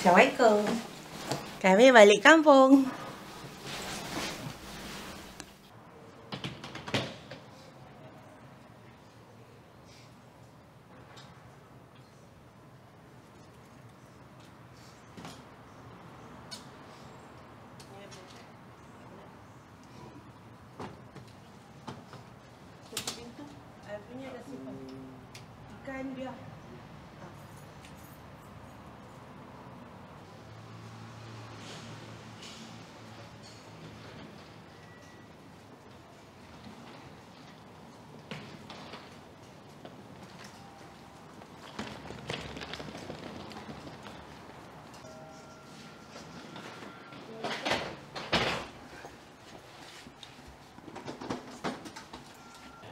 Assalamualaikum. Kami balik kampung. Ikan dia.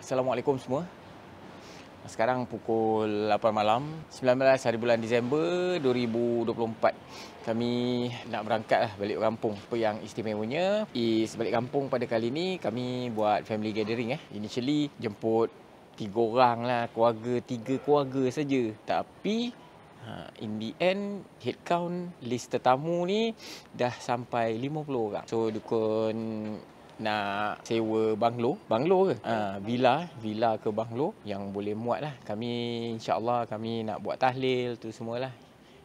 Assalamualaikum semua. Sekarang pukul 8 malam, 19 hari bulan Disember 2024. Kami nak berangkat balik kampung. Apa yang istimewanya is balik kampung pada kali ni kami buat family gathering. Initially jemput 3 orang lah, keluarga, 3 keluarga saja. Tapi in the end head count list tetamu ni dah sampai 50 orang. So dukun nak sewa banglo ke? Villa ke banglo yang boleh muat lah. Kami insyaAllah kami nak buat tahlil tu semualah.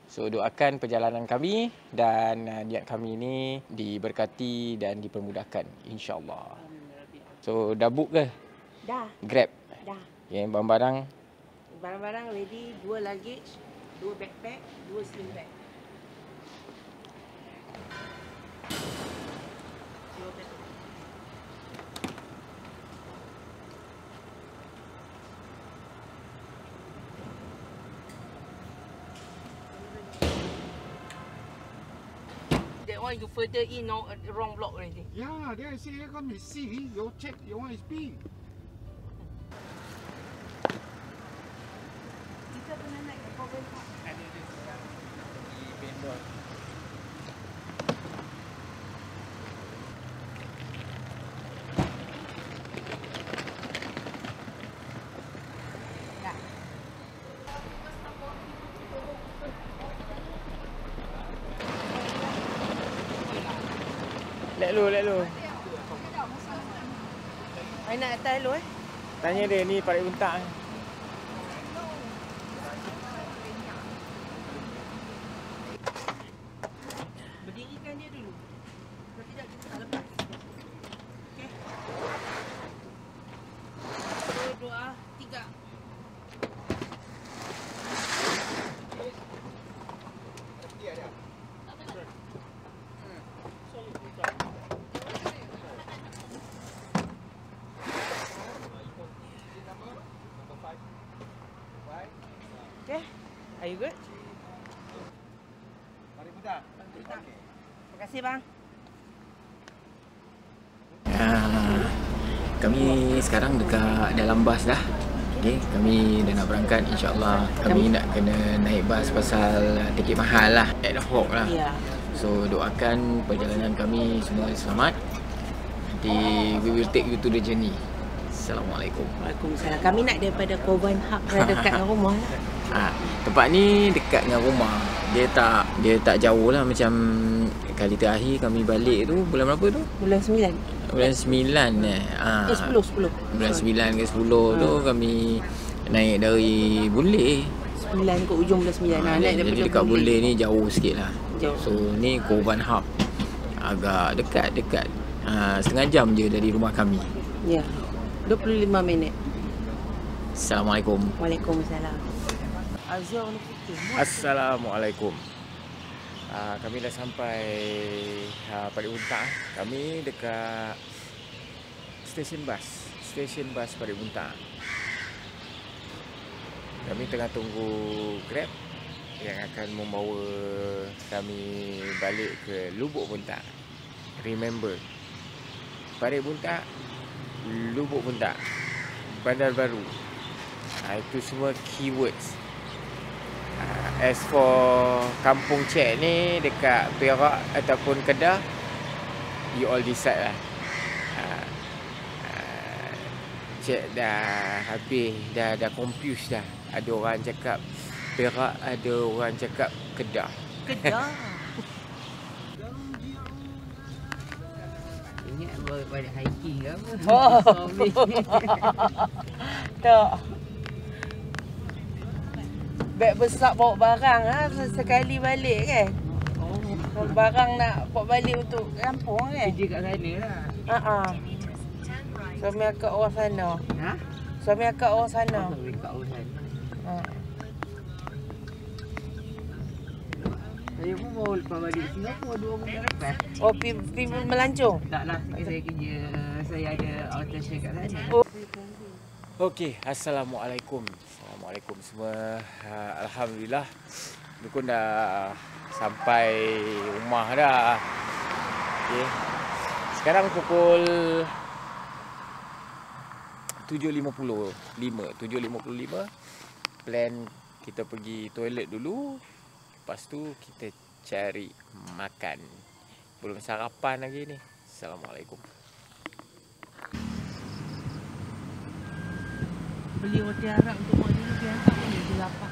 So doakan perjalanan kami dan niat kami ni diberkati dan dipermudahkan insyaAllah. So dah book ke? Dah. Grab? Dah. Okay, barang-barang? Barang-barang ready, 2 luggage, 2 backpack, 2 sling bag. That one you further in now the wrong block already. Yeah, there I say aircon is C, you check your one is B. Kita pernah naik ke Coven Park? Ada sekarang di vendor. Let lu. I nak atas dulu Tanya dia ni Parit Buntak. Berdirikan dia dulu. Kalau tidak kita tak lepas. Okey. 1, 2, 3. Okay, are you good? Parit Buntak. Terima kasih bang. Kami sekarang dekat dalam bas dah. Okay, kami dah nak berangkat insyaAllah. Kami nak kena naik bas pasal tiket mahal lah, ad hoc lah. Ya. So doakan perjalanan kami semua selamat. Nanti we will take you to the journey. Assalamualaikum. Waalaikumsalam. Kami nak daripada Coven Park dekat dengan rumah. Tempat ni dekat dengan rumah. Dia tak jauh lah. Macam kali terakhir kami balik tu bulan berapa tu? Bulan 9. Bulan 9 10. Bulan 9 ke 10 tu kami naik dari Bule. 9 ke ujung bulan 9. Naik Jadi daripada dekat Bule ni jauh sikit lah. Jauh. So ni Coven Hub. Agak dekat. Setengah jam je dari rumah kami. Ya. 25 minit. Assalamualaikum. Waalaikumsalam. Azhar ni putih. Assalamualaikum. Kami dah sampai Parit Buntak. Kami dekat stesen bas Parit Buntak. Kami tengah tunggu Grab yang akan membawa kami balik ke Lubuk Buntak. Remember, Parit Buntak, Lubuk Buntak, Bandar Baru. Itu semua keywords. As for Kampung Cek ni dekat Perak ataupun Kedah, you all decide lah. Cek dah habis, dah confused dah. Ada orang cakap Perak, ada orang cakap Kedah. Kedah. Ingat balik hiking ke apa? Oh. Tak. Beg besar bawa barang sekali balik kan. Oh, Barang nak bawa balik untuk kampung kan. kerja kat sana lah. Suami akak orang sana. Ha? Suami akak orang sana. Apa dekat orang sana? Ha. Saya pun baru lepas balik Singapura 2 bulan lepas. Oh, pergi melancong. Taklah, saya kerja, saya ada outstation kat sana. Oh. Okey, Assalamualaikum. Assalamualaikum semua. Alhamdulillah, dukun dah sampai rumah dah. Okey. Sekarang pukul 7.55. Plan kita pergi toilet dulu. Lepas tu kita cari makan. Belum sarapan lagi ni. Assalamualaikum. Beli roti Arab untuk mak dulu dia hantar ni dia lapar.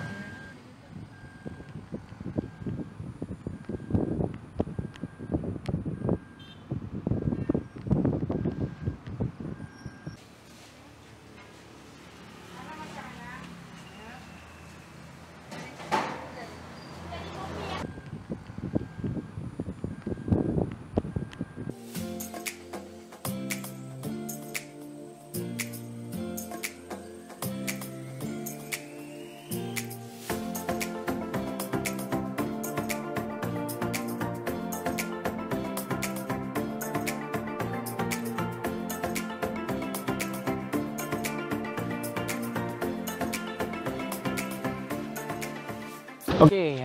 Okey,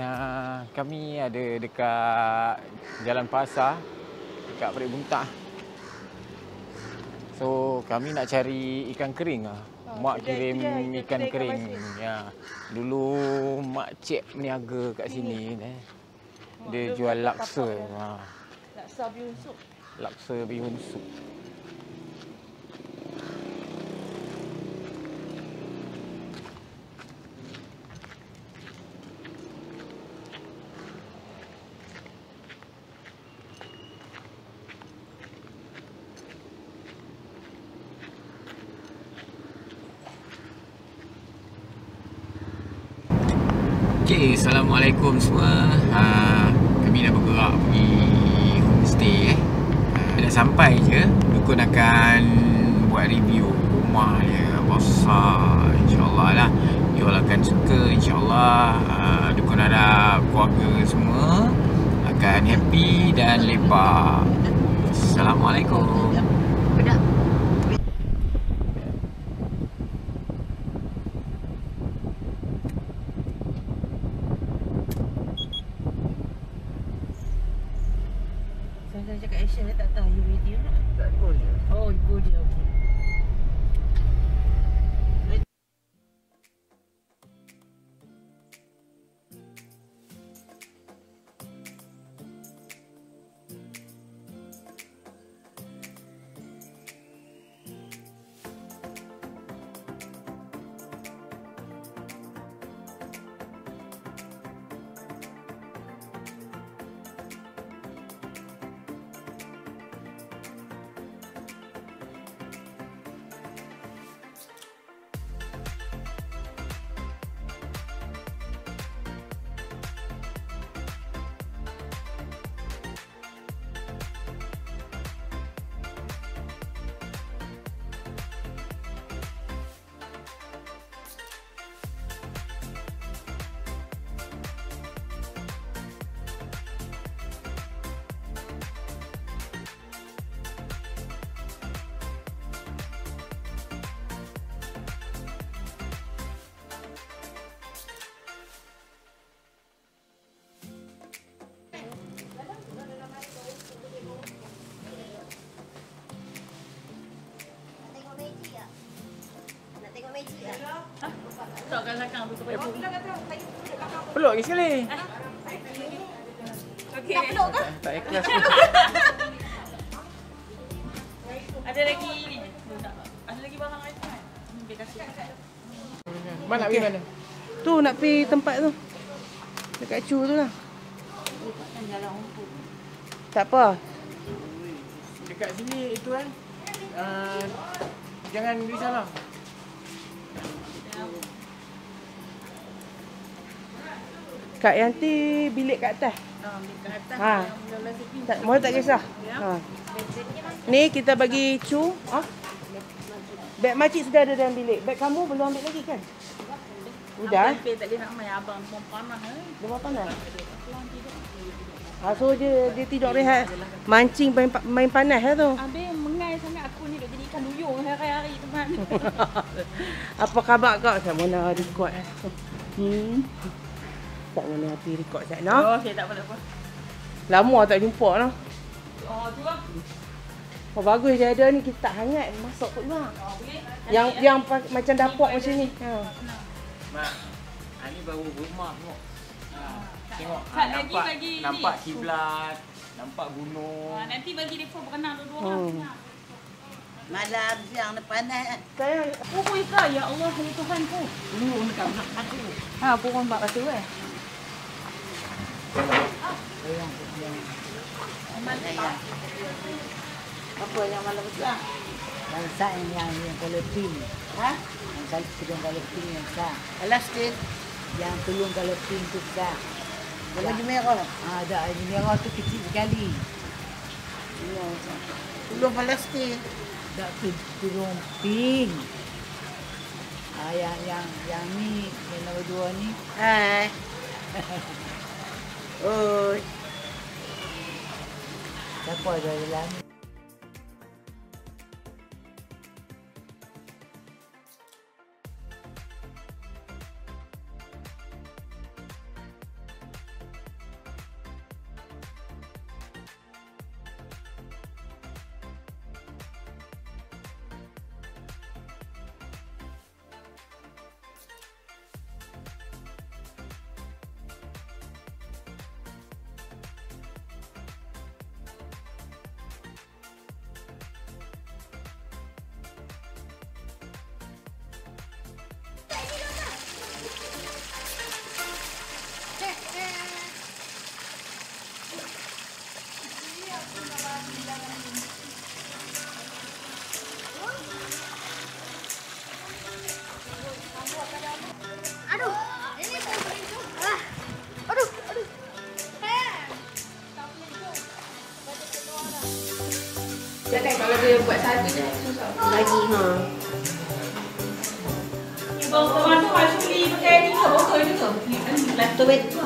kami ada dekat Jalan Pasar, dekat Perik Buntah. So, kami nak cari ikan kering lah. Mak kirim ikan kering. Ya. Dulu mak cik meniaga kat sini. Dia jual laksa. Laksa bihun sup. Laksa bihun sup. Okay, Assalamualaikum semua. Kami dah bergerak pergi homestay. Dah sampai je. Dukun akan buat review rumah dia besar. InsyaAllah lah, you all akan suka. InsyaAllah Dukun harap keluarga semua akan happy dan lepak. Assalamualaikum. Saya cakap action dia tak tahu you video nak. Tak go je. Oh, go dia okey. Tak kat belakang tu kepada. Peluk lagi sekali. Okey. Tak peluk ke? Tak ikhlas. Ada lagi ni. Ada lagi barang lain kan? Biar kasih. Mana nak pergi mana? Tu nak pergi tempat tu. Dekat Chu tu lah. jalan rumput. Tak apa. Dekat sini itu kan. Jangan risau lah. Kak Yanti bilik kat atas. Dekat atas. Ha. Tak, mau tak kisah. Ha. Ni kita bagi cu. Ha? Beg makcik sudah ada dalam bilik. Beg kamu belum ambil lagi kan? Sudah. Abang tak boleh nak main abang pun panas. Dia buat panas. So dia tidur rehat. Mancing main panas lah tu. Habis mengai sangat aku ni duk jadi ikan duyung hari-hari teman. Apa khabar kau? Tak mana record eh. Tak mana hati record sat no. Oh, okey tak apa. Lama tak jumpa noh. Oh, tu lah. Oh bagus dia ada ni kita tak hangat masuk kat luar. Oh, boleh. Yang macam dapur macam ni. Ha. Mak, ni baru rumah tengok. Tengok, Kak lagi bagi nampak ni. kiblat, nampak gunung. Nanti bagi mereka berenang dua-dua orang. Malam siang ni panas. Sayang, Pukul kau, ya Allah, ya Tuhanku. Burung dekat belakang aku. Ha, pukul 4 kata Apa yang malam besar? Bangsa yang Palestin. Ha? Yang tolong Palestin yang sah. Palestin? Yang tolong Palestin tu sah. Yang baju merah? Ada baju merah tu kecil sekali. Tolong Palestin. Tak tolong pink. Yang ni, yang nombor 2 ni. Hai. Oi. Siapa ada dalam? Jangan kalau dia buat satu je susah. lagi ha. Bang teman tu macam beli pakai ni ke botol ni ke? Ni kan laptop itu.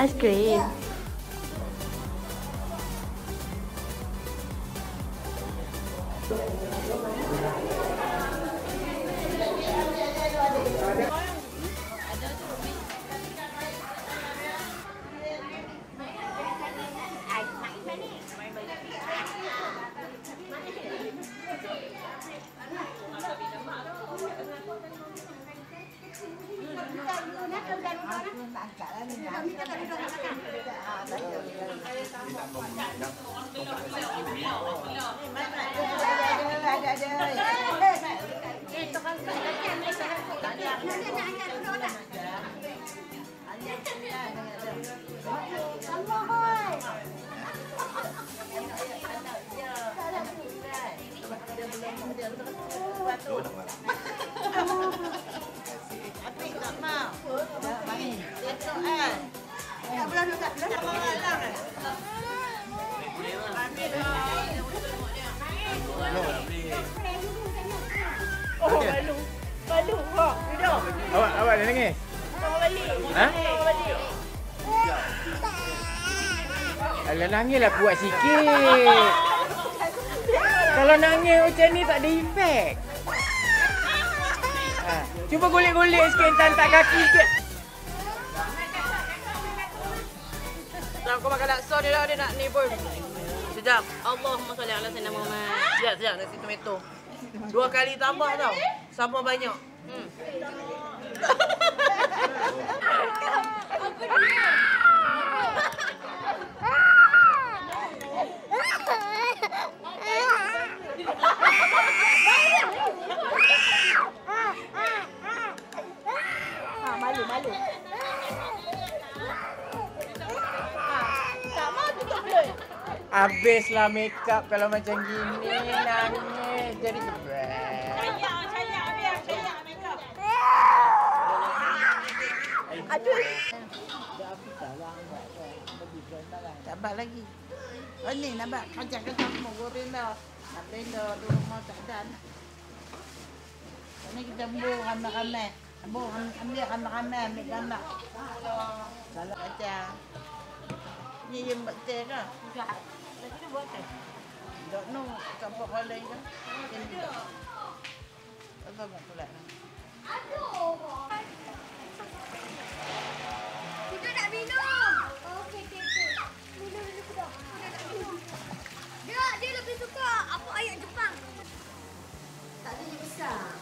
Ice cream. Oh, malu. Malu kok. Duduk. Awak dah nangis? Bawa balik. Ha? Bawa balik. Alah nangislah kuat sikit. Kalau nangis macam ni tak ada efek. Cuba golek-golek sikit, tantak kaki sikit. Nak kau makan laksa dia nak ni pun. Sekejap. Allahumma salli ala sayyidina Muhammad. Sekejap, nasi tomato. 2 kali tambah tau. Sama banyak. Malu. Habislah makeup kalau macam gini. Nangis. Jadi kebel. Cayak makeup. Aduh. Sabar lagi. Oh ni nampak kacang-kacang mau goreng dah. Nak blender tu rumah tak ada. Ni kita buang ramai-ramai. Ambil ramai-ramai ambil gambar. Salah kacang. Ni yang buat teh ke? Enggak. Lagi buat teh. Tak no, campur halai ke? Apa buat pula? Kita nak minum. Okey. Minum sudah. Dia lebih suka apa ayam Jepang. Tak ada yang besar.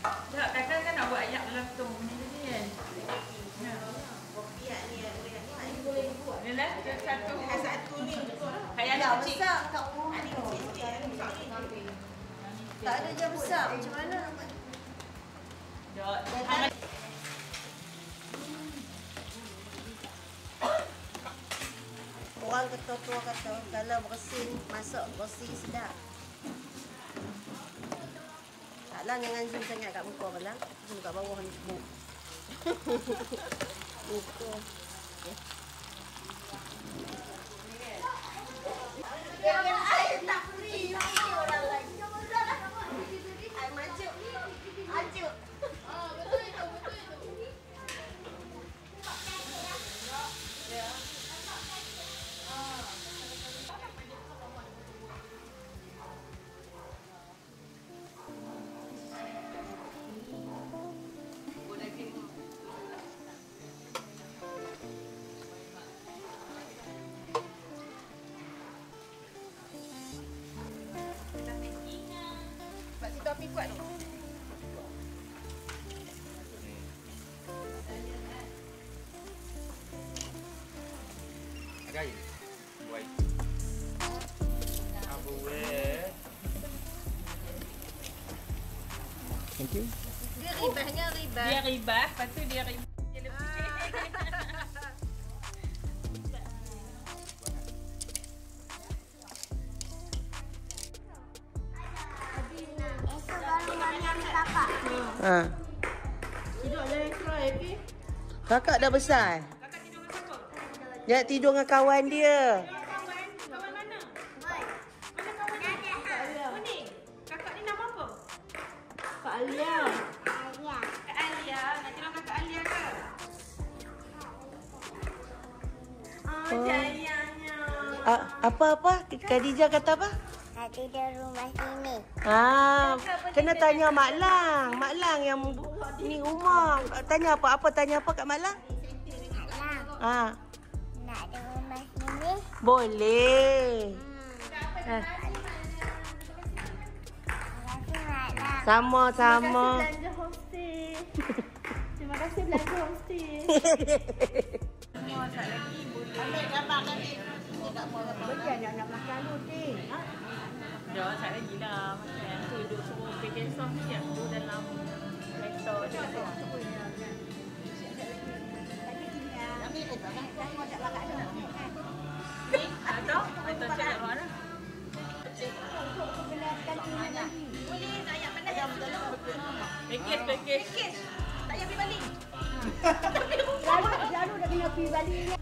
Tak, kadang kan nak buat ayam dalam tu ni kan. Kopi ni ada boleh buat. Ni lah, satu ni. Kayak Tak anak kecil. besar tak Tak ada yang besar. Macam mana nak buat? Jom. Orang kata kalau bersin, masak bersih sedap. Taklah jangan zoom sangat kat muka Bala. Zoom kat bawah ni. Muka. Air tak free. Orang lain. Air majuk. Ajuk. Betul itu. Mak si topi kuat tu. Ada air? Buat. Abu Thank you. Dia ribahnya ribah. Dia ribah, lepas tu dia ribah. Dia lebih. Esok baru mami ambil kakak. Ha. Tidur ada extra happy. Kakak dah besar. Kakak tidur dengan siapa? Dia tidur dengan kawan dia. Kawan mana? Mana kawan ni? Oh ni. Kakak ni nama apa? Kak Alia. Ayah. Kak Alia. Nak tidur dengan Kak Alia ke? Oh, sayangnya. Apa? Khadijah kata apa? Nak tidur rumah sini. Kena tanya Mak Lang. Mak Lang yang ni rumah. Tanya apa? Tanya apa kat Mak Lang? Nak nak ada rumah sini. Boleh. Terima kasih Mak Lang. Sama-sama. Belanja homestay. Terima kasih belanja homestay. Ambil gambar tadi. Bagi anak-anak makan roti. Jom, saya lagi lah makan. Tu duduk suruh bikin sos ni yang tu dalam laptop je. Atau? Atau cek kat mana? Boleh nak ayam panas. Pakej. Tak payah pergi balik. Lalu dah kena pergi balik.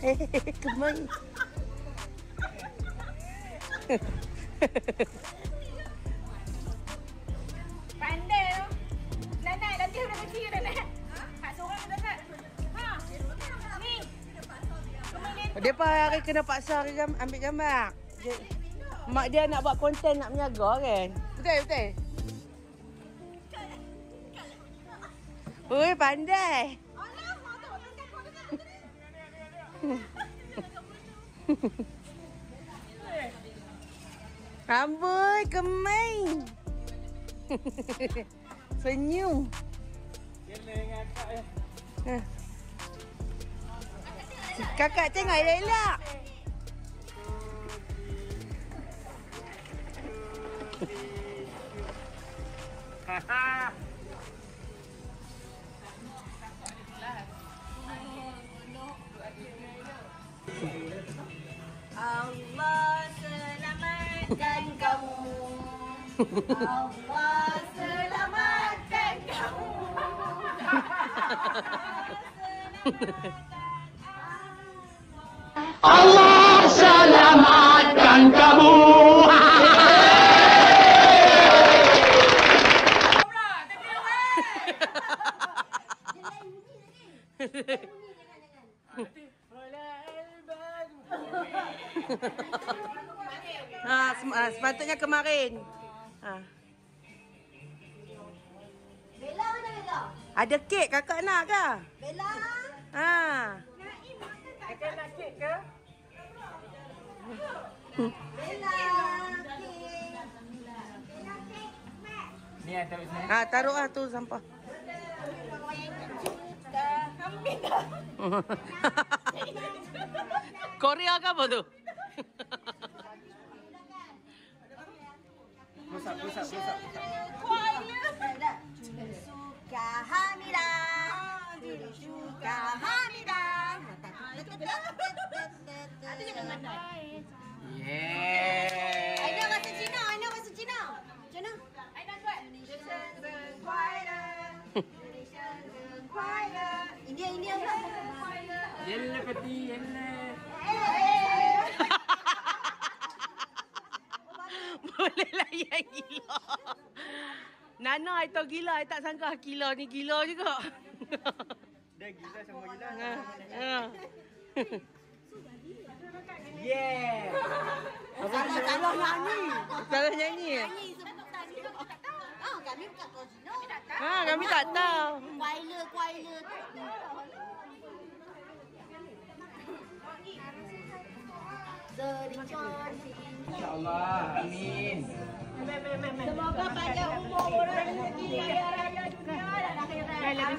Kemai. Pandai tu. Nanai, nanti udah kecil dah nak. Hak seorang dah nak. Ha. Ni. Dia hari kena paksa hari ambil gambar. Mak dia nak buat konten nak menjaga kan. Betul. Oi, pandai. Alah, mak tu tekan kau dekat. Amboi, kemai. Senyum. Kakak tengok elok-elok. Allah selamatkan kamu. Allah selamatkan kamu. Allah selamatkan kamu. Sepatutnya kemarin. Bella mana Bella? Ada kek kakak nak ke? Bella. Kakak nak kek ke? Bella. Ni yang taruh sini. Taruh tu sampah. Korea ke apa tu? Pusat. Suka Hamidah. Suka Hamidah. Ada jangan pandai. Yeah. I know bahasa Cina. Macam mana? I nak buat. India lah. Yellow peti, yellow. Boleh layan gila. Nana, I tahu gila. I tak sangka gila ni gila juga. Dah gila sama gila. Yeah. Salah nyanyi. Salah nyanyi. Nyanyi sebut tadi. Kami bukan Cosino. Kami tak tahu. Kuala. InsyaAllah. Amin. Semoga panjang umur orang rezeki kaya raya dunia dan akhirat. Amin.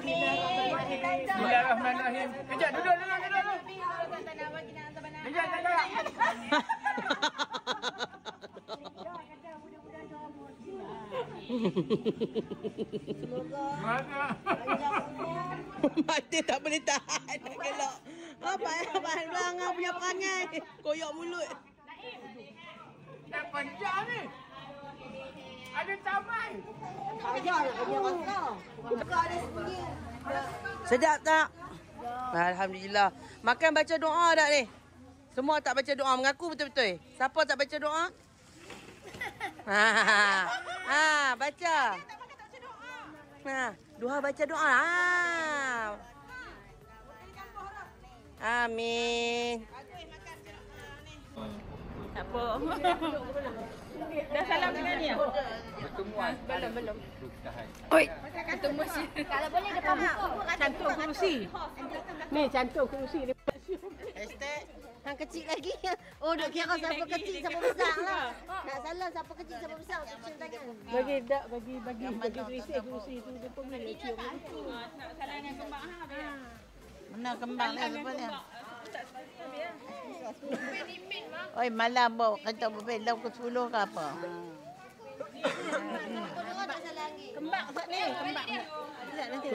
Bismillahirrahmanirrahim. Kejap, duduk. Mati tak boleh tahan nak gelak. Bahan belakang punya perangai. Koyak mulut. Dah panjang ni. Ada taman. Ajar nak kerja rasa. Buka ada sembunyi. Sedap tak? Alhamdulillah. Makan baca doa tak ni? Semua tak baca doa. Mengaku betul-betul. Siapa tak baca doa? Baca. Duha baca doa. Amin. Tak apa. Dah salam dengan dia? Belum. Oi. Kalau boleh depan muka. Cantum kerusi. Ni cantum kerusi. Hashtag yang kecil lagi. Oh, nak kira siapa kecil siapa besar lah. Nak salah siapa kecil siapa besar. Kecil tangan. Bagi kerusi tu dia pun boleh cium. Nak salam dengan kembang ha. Mana kembang ni sebenarnya? Tak sepatutnya habis. Oi, malam bawa kata berbelok ke 10 ke apa? Kau tak salah lagi. Kembang sat ni, kembang. Nanti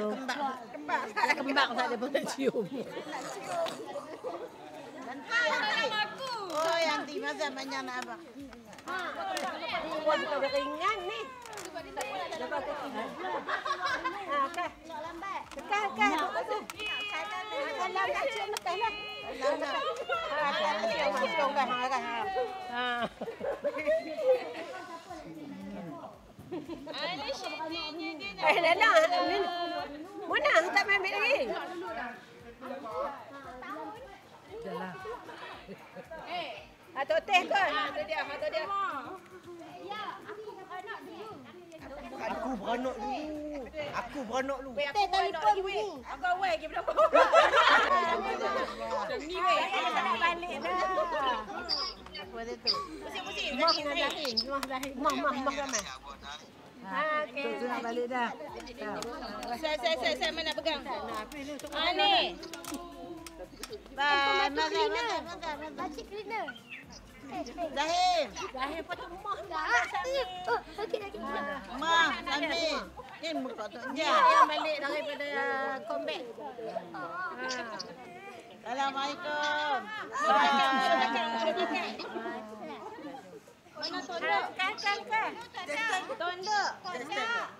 kembang sat dia boleh cium. Oh, yang di masa banyak nak apa? Buat kita ringan ni. Lambat. Tekan. Kalau nak cium lepas lah. Mana tak main ambil lagi? Dahlah. Atuk teh kot. Itu dia. Aku beranak dulu. Teh telefon ni. Aku awal lagi berapa? Ni weh. Tak balik dah. Apa dia tu? Pusing-pusing. Mah ramai. Tu nak balik dah. Saya mana pegang. Ni. Pakcik cleaner. Zahir patut rumah Dah. Okey. Mak, Samir. Ni muka tu je. Yang balik daripada combat. Assalamualaikum. Mana tondok? Kan. Tondok.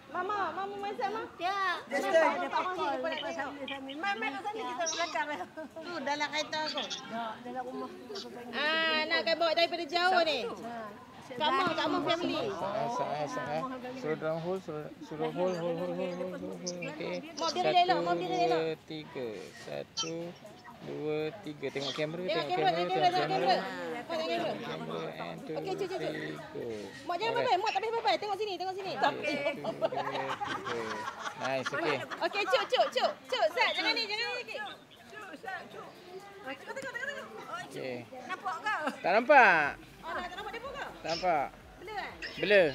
Mama main sama? Ya. Ada pakcik pun nak pasal. Main kat sana kita belakang. Tu dalam kereta aku. Dalam rumah. Nak kau bawa daripada jauh ni. Kamu family. Saya. Suruh dorang hold. Okey. Mau diri elok. 1, 2, 3. 1, 2, 3. Tengok kamera. Okey, cuk. Mak jangan bye-bye. Mak tak bye-bye. Tengok sini. Tapi. Nice, okey. Okey, cuk. Sat, jangan ni sikit. Tengok. Okey. Nampak kau? Tak nampak? Tak nampak depa kau? Tak nampak. Blur kan? Blur.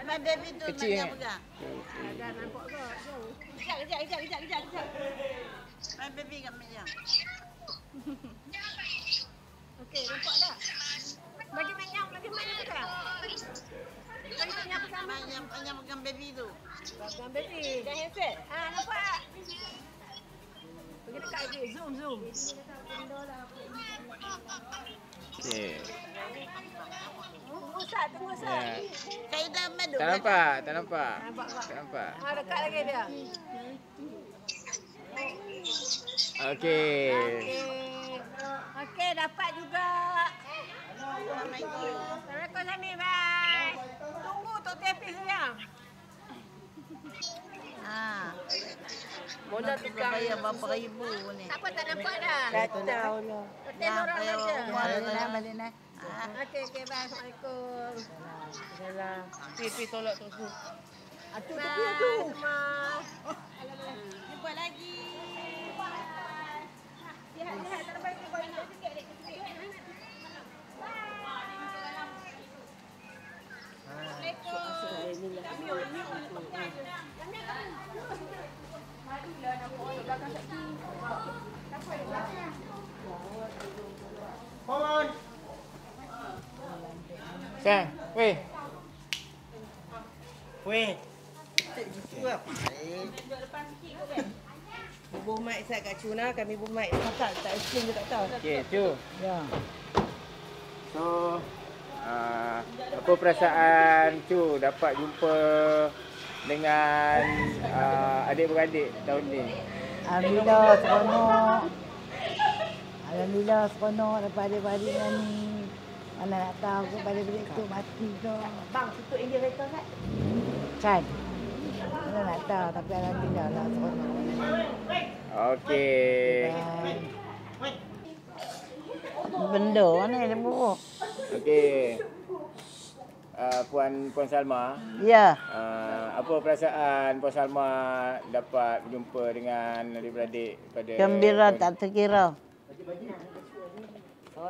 My baby tu Kecil nak kan? pegang. Kejap. My baby kat meja. Okey, nampak dah. Bagi menyam pegang. Bagi menyam bersama. Banyak pegang baby tu. Pegang baby. Dah handset. Nampak. Pergi dekat lagi. Zoom. Okey. Tunggu Ustaz. Ya. Saya dah madu. Tak nampak. Dekat lagi dia. Okey. Okey, dapat juga. Assalamualaikum Sami, bye. Tunggu Tok Tepis sayang. Bola tukar bayar berapa ribu ni. Tak apa, tak nampak dah. Tahu lah. Hotel orang saja. Balik nak. Okey, bye. Assalamualaikum. Yalah. Pi tolak tu. Bye. Jumpa lagi. Sihat. Tak nampak sikit. Sang, weh. Bubuh mic Sat kat Cuna, kami bubuh mic. Tak explain je tak tahu. Okey, Cu. Ya. So, apa perasaan Cu dapat jumpa dengan adik-beradik tahun ni? Alhamdulillah seronok dapat adik-beradik dengan ni. Mana nak tahu ke adik-beradik tu mati ke. Bang, tutup indikator Sat. Kan? Mana nak tahu tapi alhamdulillah lah seronok. Okey. Benda ni dia buruk. Okey. Puan Salma. Ya. Apa perasaan Puan Salma dapat berjumpa dengan adik-beradik pada Gembira tak terkira.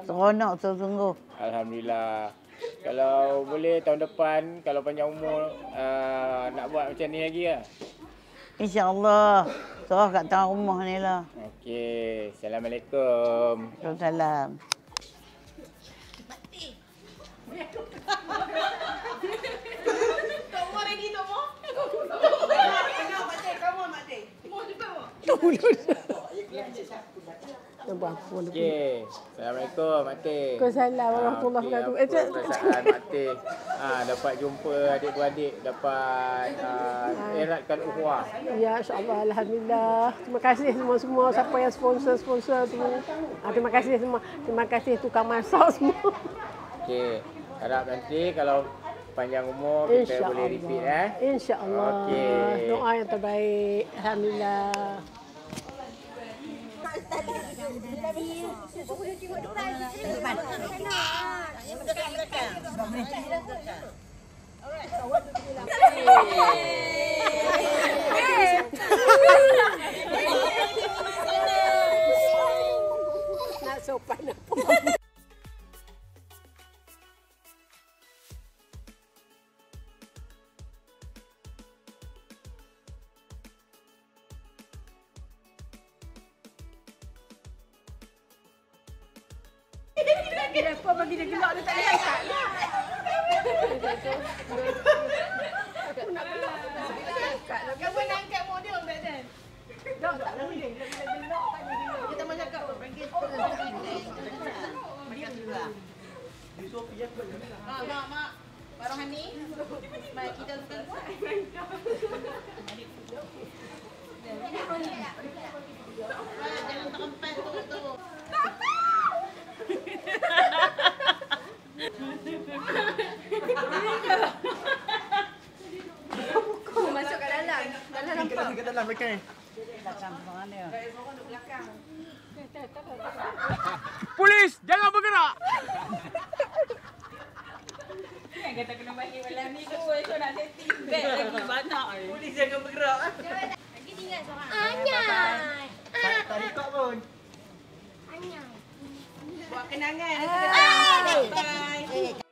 Seronok sungguh. Alhamdulillah. Kalau boleh tahun depan kalau panjang umur nak buat macam ni lagi lah. InsyaAllah. Serah kat tengah rumah ni lah. Okey. Assalamualaikum. Waalaikumsalam. Tok Mo ready, Tok Mo? Kamu, Mak Teh. Mo cepat, Mo. Okey. Assalamualaikum, Mak Teh. Waalaikumsalam warahmatullahi wabarakatuh. Apa perasaan Mak Teh? Dapat jumpa adik-beradik, dapat eratkan ukhuwah. Ya, insya-Allah, alhamdulillah. Terima kasih semua siapa yang sponsor tu. Terima kasih semua. Terima kasih tukang masak semua. Okey. Harap nanti kalau panjang umur kita boleh repeat InsyaAllah. Okey. Doa yang terbaik. Alhamdulillah. Nak sopan apa? Kenapa bagi dia gelak dia tak boleh angkat lah. Aku nak gelak. Kamu nak angkat model back then? Tak boleh. Kita mau cakap panggil Mak. Pak Rohani. Mari kita bukan buat. Jangan terempat tu. Masuk kat dalam. Dalam nampak. Kat dalam belakang ni. Polis, jangan bergerak. Kan kata kena balik malam ni tu. Esok nak setting bag lagi banyak. Polis jangan bergerak. Lagi tinggal seorang. Anyai. Tak record pun. Anyai. Buat kenangan. Bye. Bye.